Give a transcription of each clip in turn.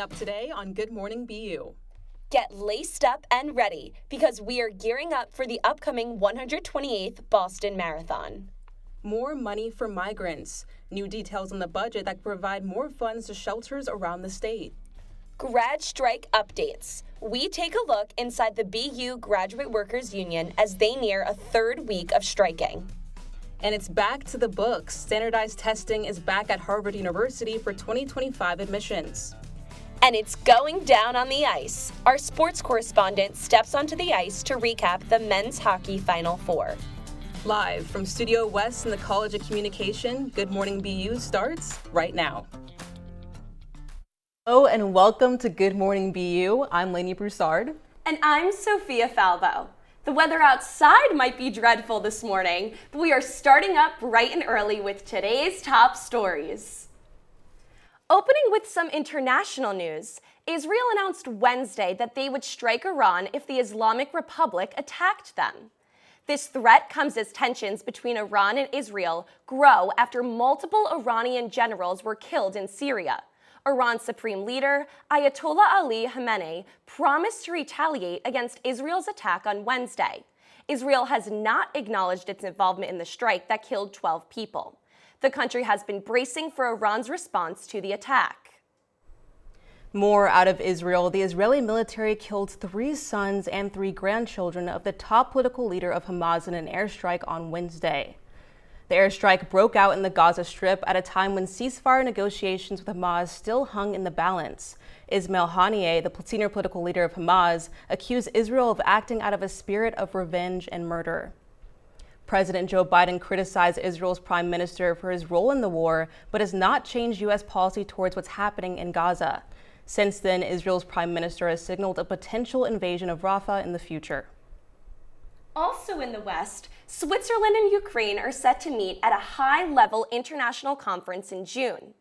up today on Good Morning BU. Get laced up and ready because we are gearing up for the upcoming 128th Boston Marathon. More money for migrants. New details on the budget that provide more funds to shelters around the state. Grad strike updates. We take a look inside the BU Graduate Workers Union as they near a third week of striking. And it's back to the books. Standardized testing is back at Harvard University for 2025 admissions. And it's going down on the ice. Our sports correspondent steps onto the ice to recap the men's hockey Final Four. Live from Studio West in the College of Communication, Good Morning BU starts right now. Hello and welcome to Good Morning BU. I'm Lainey Broussard. And I'm Sophia Falvo. The weather outside might be dreadful this morning, but we are starting up bright and early with today's top stories. Opening with some international news, Israel announced Wednesday that they would strike Iran if the Islamic Republic attacked them. This threat comes as tensions between Iran and Israel grow after multiple Iranian generals were killed in Syria. Iran's supreme leader, Ayatollah Ali Khamenei, promised to retaliate against Israel's attack on Wednesday. Israel has not acknowledged its involvement in the strike that killed 12 people. The country has been bracing for Iran's response to the attack. More out of Israel. The Israeli military killed 3 sons and 3 grandchildren of the top political leader of Hamas in an airstrike on Wednesday. The airstrike broke out in the Gaza Strip at a time when ceasefire negotiations with Hamas still hung in the balance. Ismail Haniyeh, the senior political leader of Hamas, accused Israel of acting out of a spirit of revenge and murder. President Joe Biden criticized Israel's prime minister for his role in the war, but has not changed U.S. policy towards what's happening in Gaza. Since then, Israel's prime minister has signaled a potential invasion of Rafah in the future. Also in the West, Switzerland and Ukraine are set to meet at a high-level international conference in June.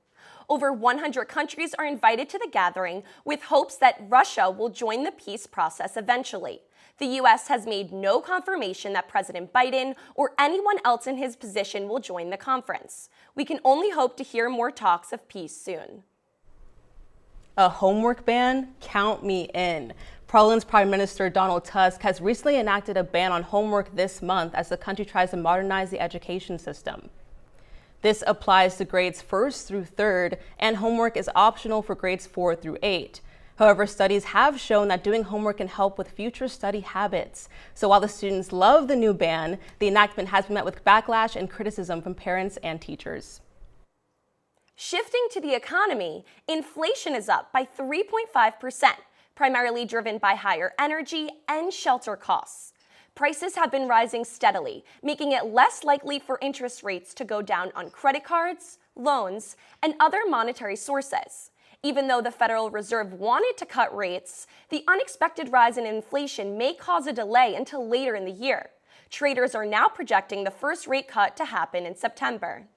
Over 100 countries are invited to the gathering with hopes that Russia will join the peace process eventually. The U.S. has made no confirmation that President Biden or anyone else in his position will join the conference. We can only hope to hear more talks of peace soon. A homework ban? Count me in. Poland's Prime Minister Donald Tusk has recently enacted a ban on homework this month as the country tries to modernize the education system. This applies to grades 1st through 3rd, and homework is optional for grades 4 through 8. However, studies have shown that doing homework can help with future study habits. So while the students love the new ban, the enactment has been met with backlash and criticism from parents and teachers. Shifting to the economy, inflation is up by 3.5%, primarily driven by higher energy and shelter costs. Prices have been rising steadily, making it less likely for interest rates to go down on credit cards, loans, and other monetary sources. Even though the Federal Reserve wanted to cut rates, the unexpected rise in inflation may cause a delay until later in the year. Traders are now projecting the first rate cut to happen in September.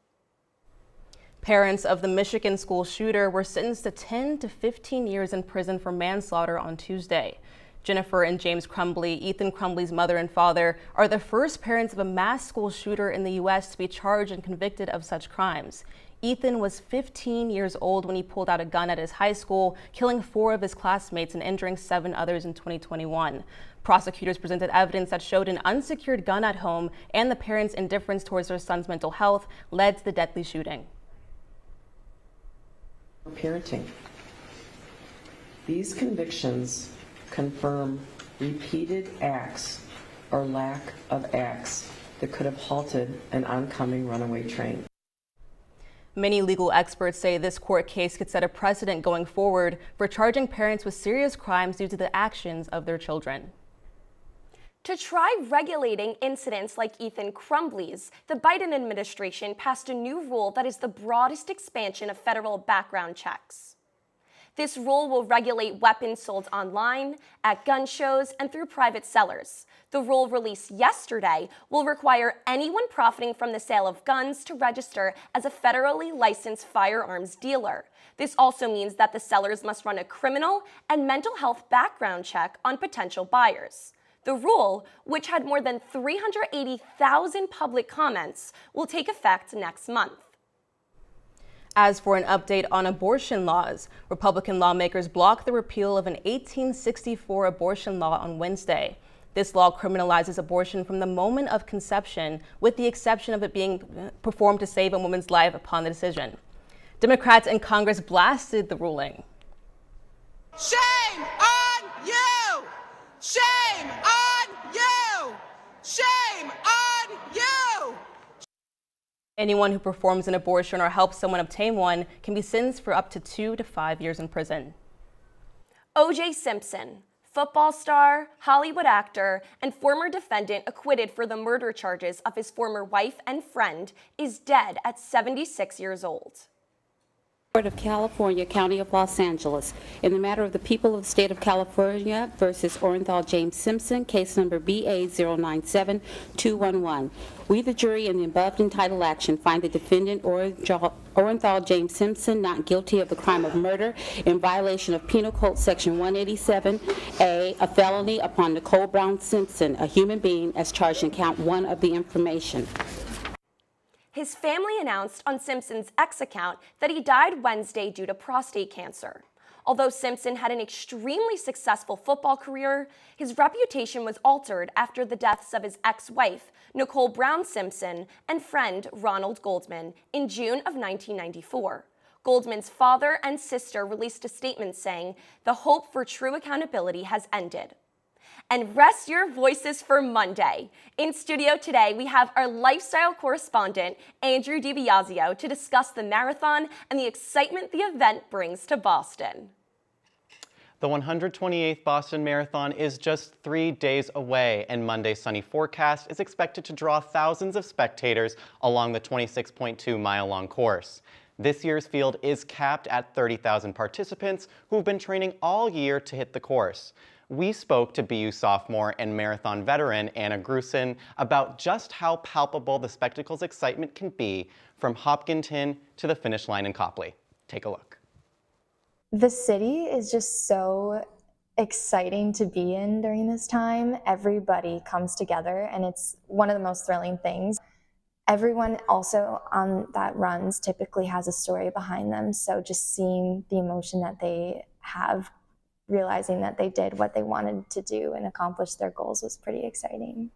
Parents of the Michigan school shooter were sentenced to 10 to 15 years in prison for manslaughter on Tuesday. Jennifer and James Crumbly, Ethan Crumbly's mother and father, are the first parents of a mass school shooter in the U.S. to be charged and convicted of such crimes. Ethan was 15 years old when he pulled out a gun at his high school, killing 4 of his classmates and injuring 7 others in 2021. Prosecutors presented evidence that showed an unsecured gun at home, and the parents' indifference towards their son's mental health led to the deadly shooting. Parenting. These convictions confirm repeated acts or lack of acts that could have halted an oncoming runaway train. Many legal experts say this court case could set a precedent going forward for charging parents with serious crimes due to the actions of their children. To try regulating incidents like Ethan Crumbly's, the Biden administration passed a new rule that is the broadest expansion of federal background checks. This rule will regulate weapons sold online, at gun shows, and through private sellers. The rule released yesterday will require anyone profiting from the sale of guns to register as a federally licensed firearms dealer. This also means that the sellers must run a criminal and mental health background check on potential buyers. The rule, which had more than 380,000 public comments, will take effect next month. As for an update on abortion laws, Republican lawmakers blocked the repeal of an 1864 abortion law on Wednesday. This law criminalizes abortion from the moment of conception, with the exception of it being performed to save a woman's life upon the decision. Democrats in Congress blasted the ruling. Shame on you! Shame on you! Shame on you! Anyone who performs an abortion or helps someone obtain one can be sentenced for up to 2 to 5 years in prison. O.J. Simpson, football star, Hollywood actor, and former defendant acquitted for the murder charges of his former wife and friend, is dead at 76 years old. Court of California, County of Los Angeles, in the matter of the people of the state of California versus Orenthal James Simpson, case number BA097211. We, the jury, in the above entitled action, find the defendant Orenthal James Simpson not guilty of the crime of murder in violation of Penal Code Section 187A, a felony upon Nicole Brown Simpson, a human being, as charged in count 1 of the information. His family announced on Simpson's X account that he died Wednesday due to prostate cancer. Although Simpson had an extremely successful football career, his reputation was altered after the deaths of his ex-wife, Nicole Brown Simpson, and friend Ronald Goldman in June of 1994. Goldman's father and sister released a statement saying, "The hope for true accountability has ended." And rest your voices for Monday. In studio today, we have our lifestyle correspondent, Andrew DiBiasio, to discuss the marathon and the excitement the event brings to Boston. The 128th Boston Marathon is just 3 days away, and Monday's sunny forecast is expected to draw thousands of spectators along the 26.2-mile-long course. This year's field is capped at 30,000 participants who've been training all year to hit the course. We spoke to BU sophomore and marathon veteran Anna Grusin about just how palpable the spectacle's excitement can be from Hopkinton to the finish line in Copley. Take a look. The city is just so exciting to be in during this time. Everybody comes together, and it's one of the most thrilling things. Everyone also that runs typically has a story behind them, so just seeing the emotion that they have, realizing that they did what they wanted to do and accomplish their goals, was pretty exciting.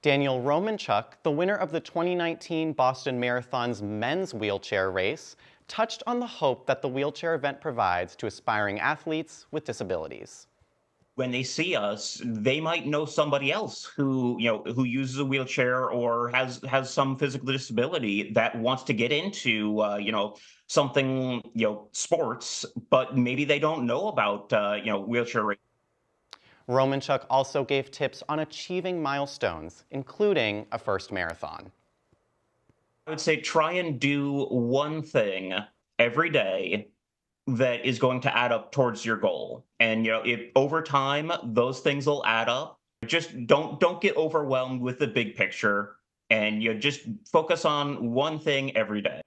Daniel Romanchuk, the winner of the 2019 Boston Marathon's men's wheelchair race, touched on the hope that the wheelchair event provides to aspiring athletes with disabilities. When they see us, they might know somebody else who uses a wheelchair or has some physical disability that wants to get into something, sports, but maybe they don't know about wheelchair racing. Romanchuk also gave tips on achieving milestones, including a first marathon. I would say try and do one thing every day that is going to add up towards your goal. And if over time those things will add up, just don't get overwhelmed with the big picture, and just focus on one thing every day.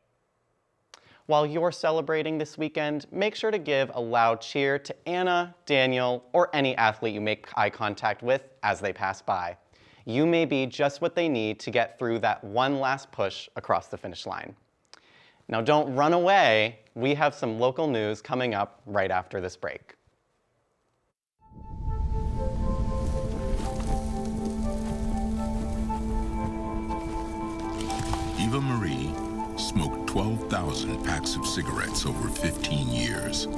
While you're celebrating this weekend, make sure to give a loud cheer to Anna, Daniel, or any athlete you make eye contact with as they pass by. You may be just what they need to get through that one last push across the finish line. Now don't run away. We have some local news coming up right after this break. Eva Marie smoked 12,000 packs of cigarettes over 15 years.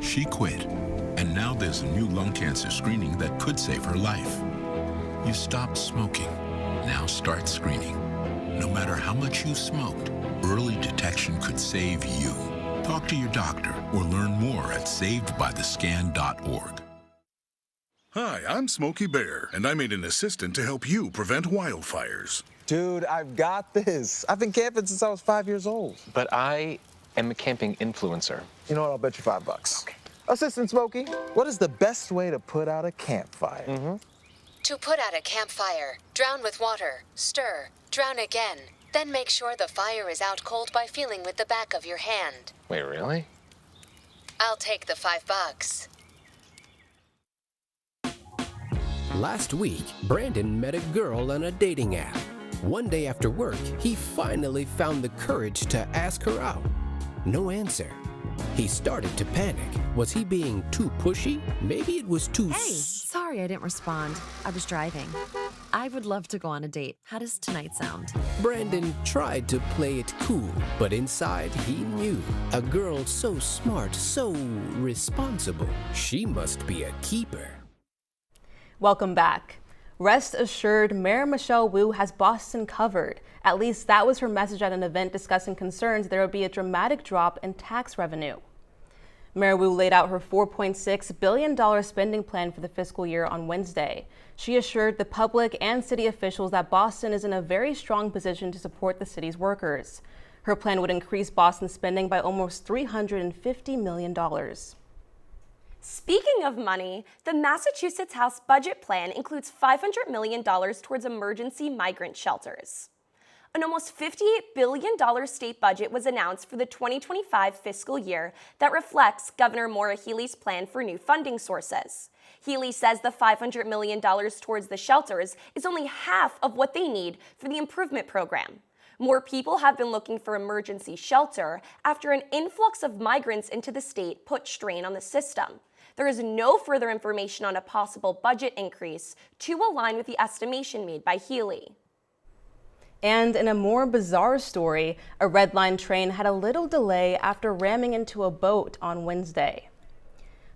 She quit, and now there's a new lung cancer screening that could save her life. You stopped smoking. Now start screening. No matter how much you smoked, early detection could save you. Talk to your doctor or learn more at savedbythescan.org. Hi, I'm Smokey Bear, and I made an assistant to help you prevent wildfires. Dude, I've got this. I've been camping since I was 5 years old. But I am a camping influencer. You know what? I'll bet you $5. Okay. Assistant Smokey, what is the best way to put out a campfire? To put out a campfire, drown with water, stir, drown again. Then make sure the fire is out cold by feeling with the back of your hand. Wait, really? I'll take the $5. Last week, Brandon met a girl on a dating app. One day after work, he finally found the courage to ask her out. No answer. He started to panic. Was he being too pushy? Maybe it was too... Hey, sorry I didn't respond. I was driving. I would love to go on a date. How does tonight sound? Brandon tried to play it cool, but inside he knew. A girl so smart, so responsible. She must be a keeper. Welcome back. Rest assured, Mayor Michelle Wu has Boston covered. At least that was her message at an event discussing concerns there would be a dramatic drop in tax revenue. Mayor Wu laid out her $4.6 billion spending plan for the fiscal year on Wednesday. She assured the public and city officials that Boston is in a very strong position to support the city's workers. Her plan would increase Boston's spending by almost $350 million. Speaking of money, the Massachusetts House budget plan includes $500 million towards emergency migrant shelters. An almost $58 billion state budget was announced for the 2025 fiscal year that reflects Governor Maura Healey's plan for new funding sources. Healey says the $500 million towards the shelters is only half of what they need for the improvement program. More people have been looking for emergency shelter after an influx of migrants into the state put strain on the system. There is no further information on a possible budget increase to align with the estimation made by Healey. And in a more bizarre story, a Red Line train had a little delay after ramming into a boat on Wednesday.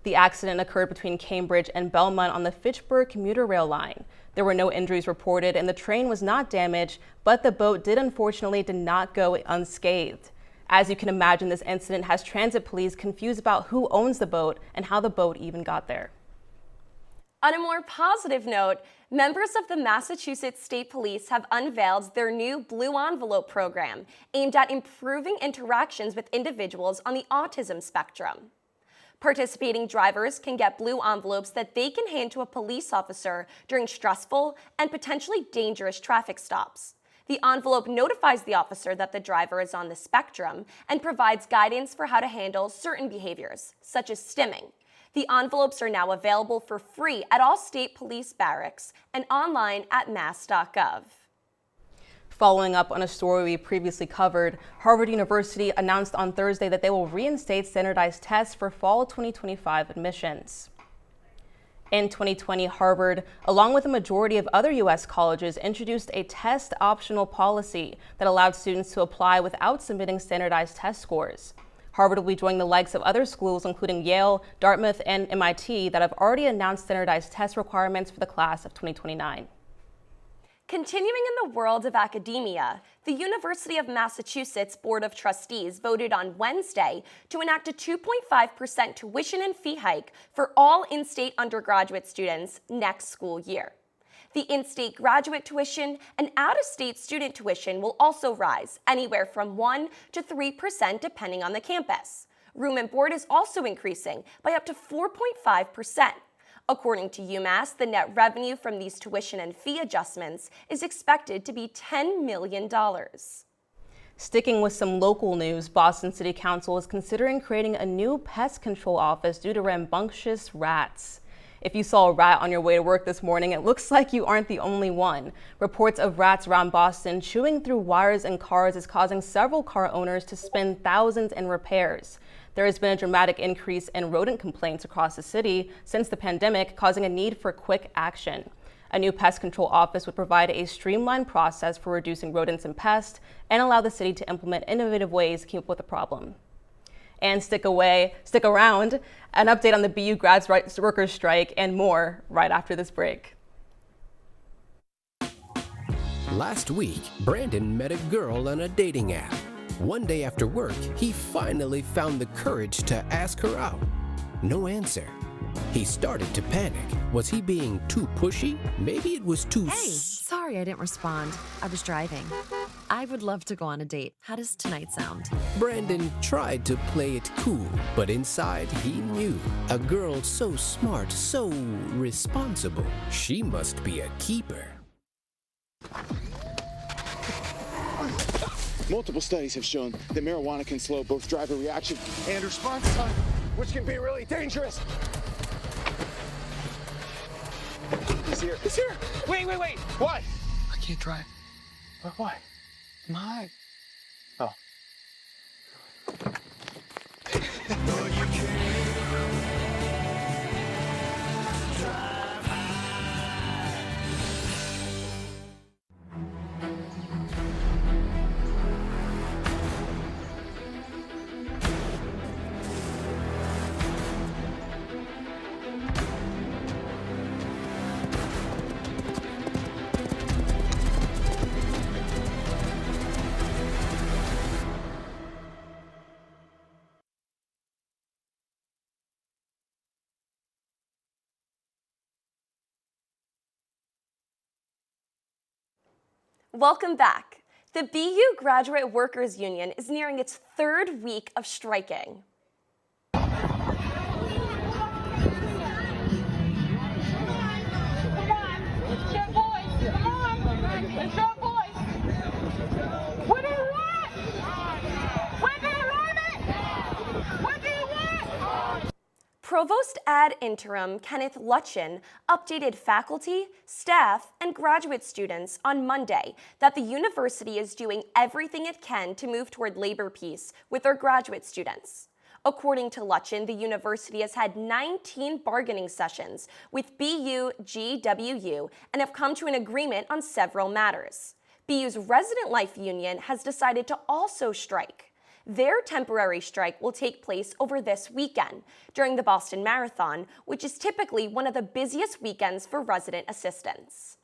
The accident occurred between Cambridge and Belmont on the Fitchburg commuter rail line. There were no injuries reported and the train was not damaged, but the boat unfortunately did not go unscathed. As you can imagine, this incident has transit police confused about who owns the boat and how the boat even got there. On a more positive note, members of the Massachusetts State Police have unveiled their new Blue Envelope program aimed at improving interactions with individuals on the autism spectrum. Participating drivers can get blue envelopes that they can hand to a police officer during stressful and potentially dangerous traffic stops. The envelope notifies the officer that the driver is on the spectrum and provides guidance for how to handle certain behaviors, such as stimming. The envelopes are now available for free at all state police barracks and online at mass.gov. Following up on a story we previously covered, Harvard University announced on Thursday that they will reinstate standardized tests for fall 2025 admissions. In 2020, Harvard, along with a majority of other U.S. colleges, introduced a test optional policy that allowed students to apply without submitting standardized test scores. Harvard will be joining the likes of other schools, including Yale, Dartmouth, and MIT, that have already announced standardized test requirements for the class of 2029. Continuing in the world of academia, the University of Massachusetts Board of Trustees voted on Wednesday to enact a 2.5% tuition and fee hike for all in-state undergraduate students next school year. The in-state graduate tuition and out-of-state student tuition will also rise anywhere from 1% to 3% depending on the campus. Room and board is also increasing by up to 4.5%. According to UMass, the net revenue from these tuition and fee adjustments is expected to be $10 million. Sticking with some local news, Boston City Council is considering creating a new pest control office due to rambunctious rats. If you saw a rat on your way to work this morning, it looks like you aren't the only one. Reports of rats around Boston chewing through wires and cars is causing several car owners to spend thousands in repairs. There has been a dramatic increase in rodent complaints across the city since the pandemic, causing a need for quick action. A new pest control office would provide a streamlined process for reducing rodents and pests and allow the city to implement innovative ways to keep up with the problem. And stick around, an update on the BU grads workers strike and more right after this break. Last week, Brandon met a girl on a dating app. One day after work, he finally found the courage to ask her out. No answer. He started to panic. Was he being too pushy? Maybe it was too... Hey, sorry I didn't respond. I was driving. I would love to go on a date. How does tonight sound? Brandon tried to play it cool, but inside he knew. A girl so smart, so responsible. She must be a keeper. Multiple studies have shown that marijuana can slow both driver reaction and response time, which can be really dangerous. He's here. He's here. Wait. What? I can't drive. Why? My. Oh. Welcome back. The BU Graduate Workers Union is nearing its third week of striking. Provost ad interim Kenneth Lutchen updated faculty, staff, and graduate students on Monday that the university is doing everything it can to move toward labor peace with their graduate students. According to Lutchen, the university has had 19 bargaining sessions with BU GWU and have come to an agreement on several matters. BU's Resident Life Union has decided to also strike. Their temporary strike will take place over this weekend during the Boston Marathon, which is typically one of the busiest weekends for resident assistants.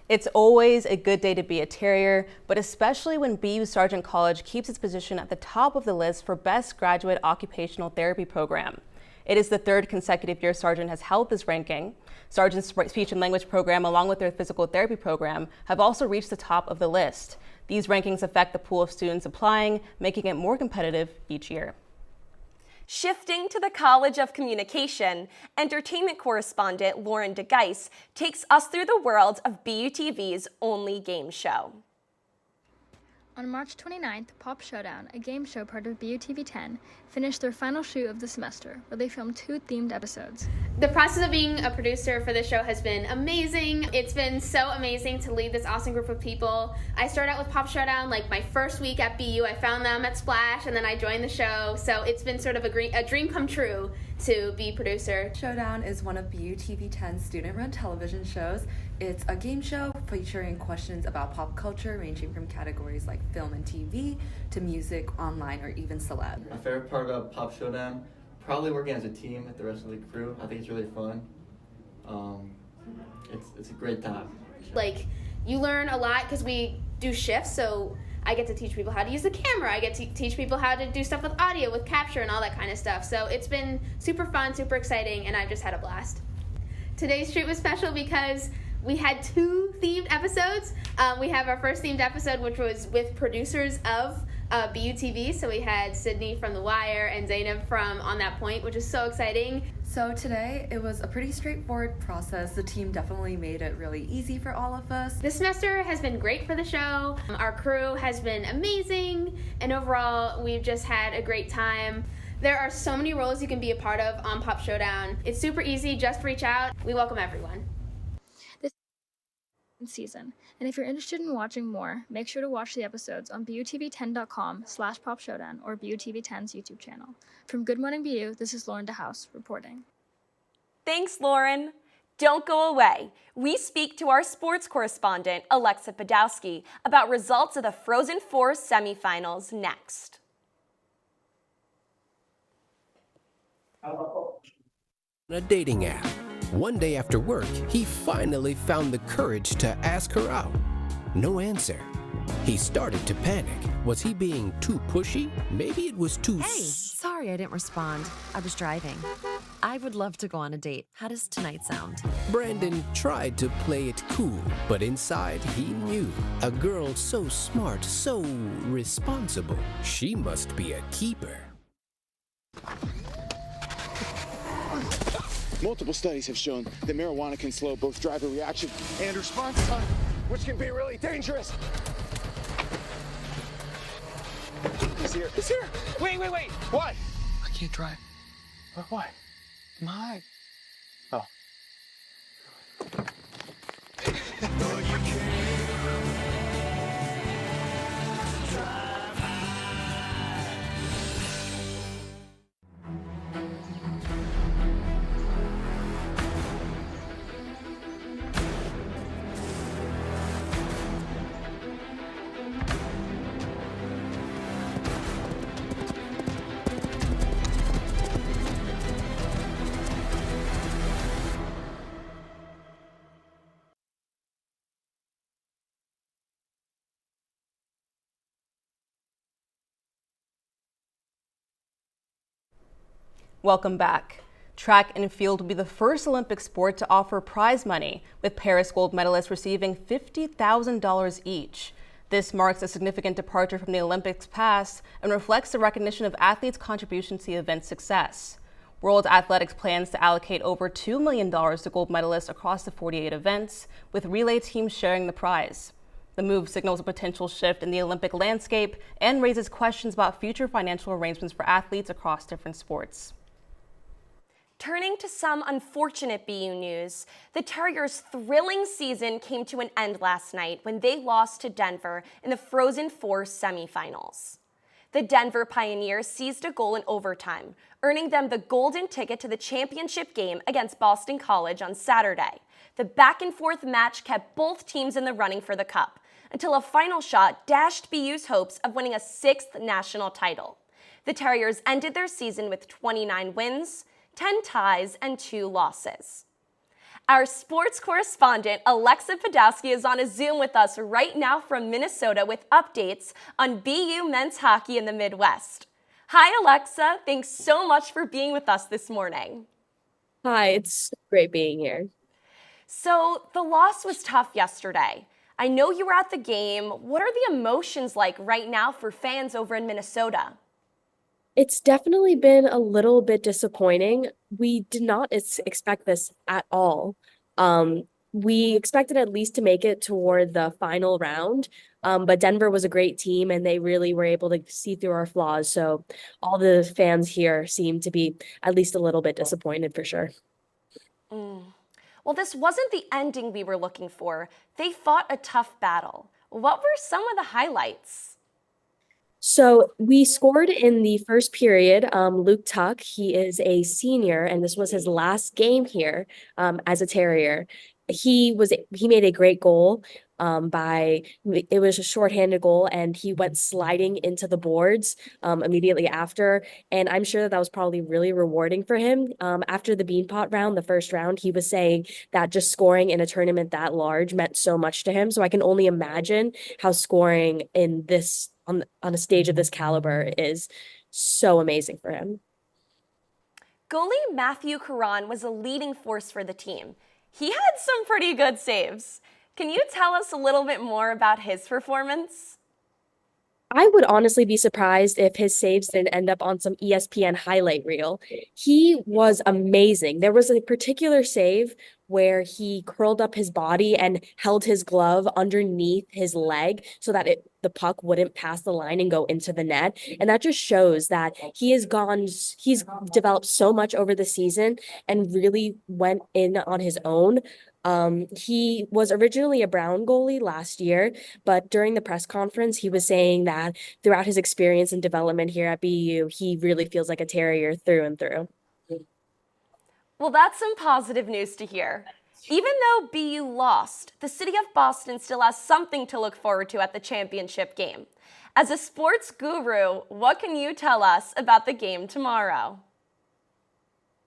It's always a good day to be a Terrier, but especially when BU Sargent College keeps its position at the top of the list for Best Graduate Occupational Therapy Program. It is the third consecutive year Sargent has held this ranking. Sargent's speech and language program, along with their physical therapy program, have also reached the top of the list. These rankings affect the pool of students applying, making it more competitive each year. Shifting to the College of Communication, entertainment correspondent Lauren DeGeis takes us through the world of BUTV's only game show. On March 29th, Pop Showdown, a game show part of BUTV 10, finished their final shoot of the semester, where they filmed 2 themed episodes. The process of being a producer for this show has been amazing. It's been so amazing to lead this awesome group of people. I started out with Pop Showdown like my first week at BU. I found them at Splash, and then I joined the show. So it's been sort of a dream come true to be producer. Showdown is one of BUTV 10's student-run television shows. It's a game show featuring questions about pop culture, ranging from categories like film and TV to music, online, or even celeb. My favorite part about Pop Showdown, probably working as a team with the rest of the crew. I think it's really fun. It's a great time. Like, you learn a lot because we do shifts, so I get to teach people how to use the camera. I get to teach people how to do stuff with audio, with capture, and all that kind of stuff. So it's been super fun, super exciting, and I've just had a blast. Today's shoot was special because we had 2 themed episodes. We have our first themed episode, which was with producers of BUTV. So we had Sydney from The Wire and Zainab from On That Point, which is so exciting. So today, it was a pretty straightforward process. The team definitely made it really easy for all of us. This semester has been great for the show. Our crew has been amazing, and overall, we've just had a great time. There are so many roles you can be a part of on Pop Showdown. It's super easy, just reach out. We welcome everyone. Season. And if you're interested in watching more, make sure to watch the episodes on BUTV10.com/popshowdown or BUTV10's YouTube channel. From Good Morning BU, this is Lauren DeHouse reporting. Thanks, Lauren. Don't go away. We speak to our sports correspondent, Alexa Podowski, about results of the Frozen Four semifinals next. A dating app. One day after work, he finally found the courage to ask her out. No answer. He started to panic. Was he being too pushy? Maybe it was too... Hey, sorry I didn't respond. I was driving. I would love to go on a date. How does tonight sound? Brandon tried to play it cool, but inside he knew. A girl so smart, so responsible. She must be a keeper. Multiple studies have shown that marijuana can slow both driver reaction and response time, which can be really dangerous. He's here. He's here. Wait. What? I can't drive. Why? My. Oh. Welcome back. Track and field will be the first Olympic sport to offer prize money, with Paris gold medalists receiving $50,000 each. This marks a significant departure from the Olympics past and reflects the recognition of athletes' contribution to the event's success. World Athletics plans to allocate over $2 million to gold medalists across the 48 events, with relay teams sharing the prize. The move signals a potential shift in the Olympic landscape and raises questions about future financial arrangements for athletes across different sports. Turning to some unfortunate BU news, the Terriers' thrilling season came to an end last night when they lost to Denver in the Frozen Four semifinals. The Denver Pioneers seized a goal in overtime, earning them the golden ticket to the championship game against Boston College on Saturday. The back-and-forth match kept both teams in the running for the cup, until a final shot dashed BU's hopes of winning a 6th national title. The Terriers ended their season with 29 wins, 10 ties, and 2 losses. Our sports correspondent, Alexa Podolsky, is on a Zoom with us right now from Minnesota with updates on BU men's hockey in the Midwest. Hi, Alexa. Thanks so much for being with us this morning. Hi, it's great being here. So, the loss was tough yesterday. I know you were at the game. What are the emotions like right now for fans over in Minnesota? It's definitely been a little bit disappointing. We did not expect this at all. We expected at least to make it toward the final round, but Denver was a great team and they really were able to see through our flaws. So all the fans here seem to be at least a little bit disappointed for sure. Well, this wasn't the ending we were looking for. They fought a tough battle. What were some of the highlights? So we scored in the first period. Luke Tuck, he is a senior, and this was his last game here as a Terrier. He made a great goal it was a shorthanded goal, and he went sliding into the boards immediately after. And I'm sure that was probably really rewarding for him. After the Beanpot round, the first round, he was saying that just scoring in a tournament that large meant so much to him. So I can only imagine how scoring in this on a stage of this caliber is so amazing for him. Goalie Matthew Caron was a leading force for the team. He had some pretty good saves. Can you tell us a little bit more about his performance? I would honestly be surprised if his saves didn't end up on some ESPN highlight reel. He was amazing. There was a particular save where he curled up his body and held his glove underneath his leg so that the puck wouldn't pass the line and go into the net. And that just shows that he's developed so much over the season and really went in on his own. He was originally a Brown goalie last year, but during the press conference, he was saying that throughout his experience and development here at BU, he really feels like a Terrier through and through. Well, that's some positive news to hear. Even though BU lost, the city of Boston still has something to look forward to at the championship game. As a sports guru, what can you tell us about the game tomorrow?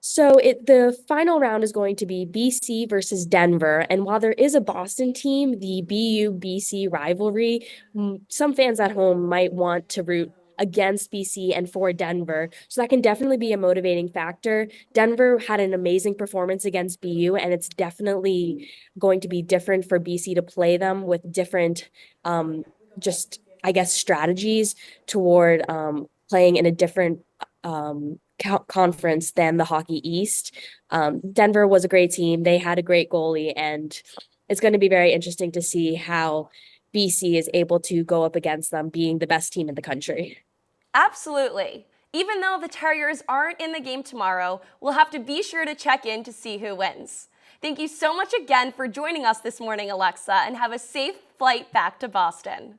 So the final round is going to be BC versus Denver. And while there is a Boston team, the BU-BC rivalry, some fans at home might want to root against BC and for Denver. So that can definitely be a motivating factor. Denver had an amazing performance against BU, and it's definitely going to be different for BC to play them with different, strategies toward playing in a different conference than the Hockey East. Denver was a great team. They had a great goalie, and it's going to be very interesting to see how BC is able to go up against them being the best team in the country. Absolutely. Even though the Terriers aren't in the game tomorrow, we'll have to be sure to check in to see who wins. Thank you so much again for joining us this morning, Alexa, and have a safe flight back to Boston.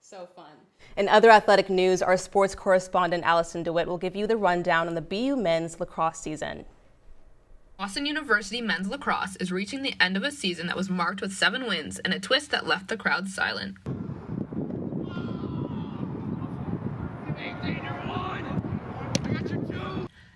So fun. In other athletic news, our sports correspondent Allison DeWitt will give you the rundown on the BU men's lacrosse season. Boston University men's lacrosse is reaching the end of a season that was marked with 7 wins and a twist that left the crowd silent.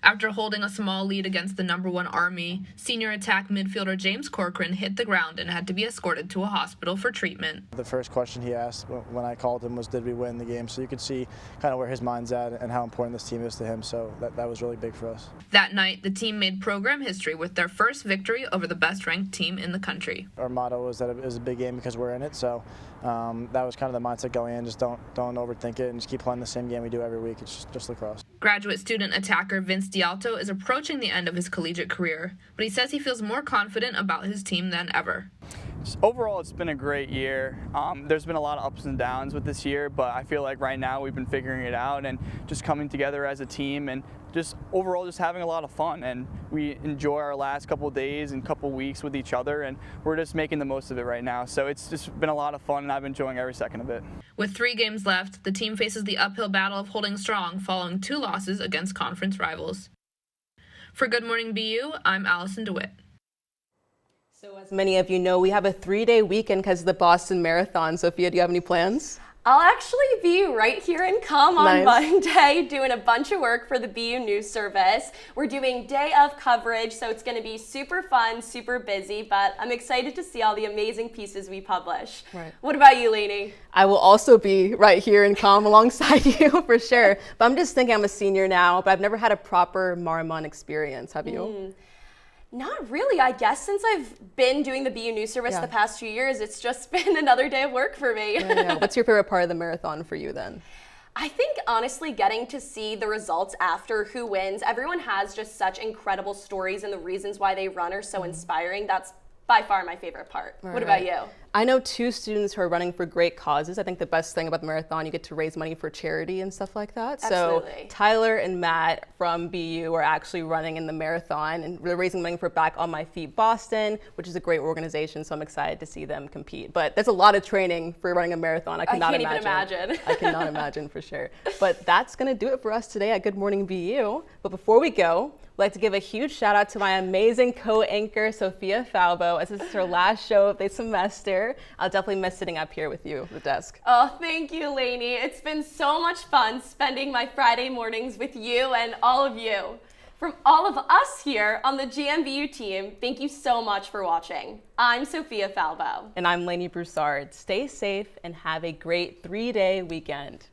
After holding a small lead against the #1 Army, senior attack midfielder James Corcoran hit the ground and had to be escorted to a hospital for treatment. The first question he asked when I called him was, did we win the game? So you could see kind of where his mind's at and how important this team is to him. So that was really big for us. That night, the team made program history with their first victory over the best-ranked team in the country. Our motto was that it was a big game because we're in it. So that was kind of the mindset going in. Just don't overthink it and just keep playing the same game we do every week. It's just lacrosse. Graduate student attacker Vince D'Alto is approaching the end of his collegiate career, but he says he feels more confident about his team than ever. Overall, it's been a great year. There's been a lot of ups and downs with this year, but I feel like right now we've been figuring it out and just coming together as a team and just overall just having a lot of fun. And we enjoy our last couple of days and couple weeks with each other, and we're just making the most of it right now. So it's just been a lot of fun, and I've been enjoying every second of it. With 3 games left, the team faces the uphill battle of holding strong following 2 losses against conference rivals. For Good Morning BU, I'm Allison DeWitt. So as many of you know, we have a 3-day weekend because of the Boston Marathon. Sophia, do you have any plans? I'll actually be right here in on Monday doing a bunch of work for the BU News Service. We're doing day of coverage, so it's going to be super fun, super busy, but I'm excited to see all the amazing pieces we publish. Right. What about you, Lainey? I will also be right here in alongside you for sure. But I'm just thinking I'm a senior now, but I've never had a proper Marmon experience. Have you? Not really. I guess since I've been doing the BU News Service the past 2 years, it's just been another day of work for me. What's your favorite part of the marathon for you then? I think honestly getting to see the results after who wins. Everyone has just such incredible stories, and the reasons why they run are so inspiring. That's by far my favorite part. What about you? I know 2 students who are running for great causes. I think the best thing about the marathon, you get to raise money for charity and stuff like that. Absolutely. So Tyler and Matt from BU are actually running in the marathon, and they're raising money for Back on My Feet Boston, which is a great organization. So I'm excited to see them compete. But there's a lot of training for running a marathon. I can't even imagine. I cannot imagine for sure. But that's going to do it for us today at Good Morning BU. But before we go, I'd like to give a huge shout out to my amazing co-anchor, Sophia Falbo, as this is her last show of the semester. I'll definitely miss sitting up here with you at the desk. Oh, thank you, Lainey. It's been so much fun spending my Friday mornings with you and all of you. From all of us here on the GMBU team, thank you so much for watching. I'm Sophia Falbo. And I'm Lainey Broussard. Stay safe and have a great 3-day weekend.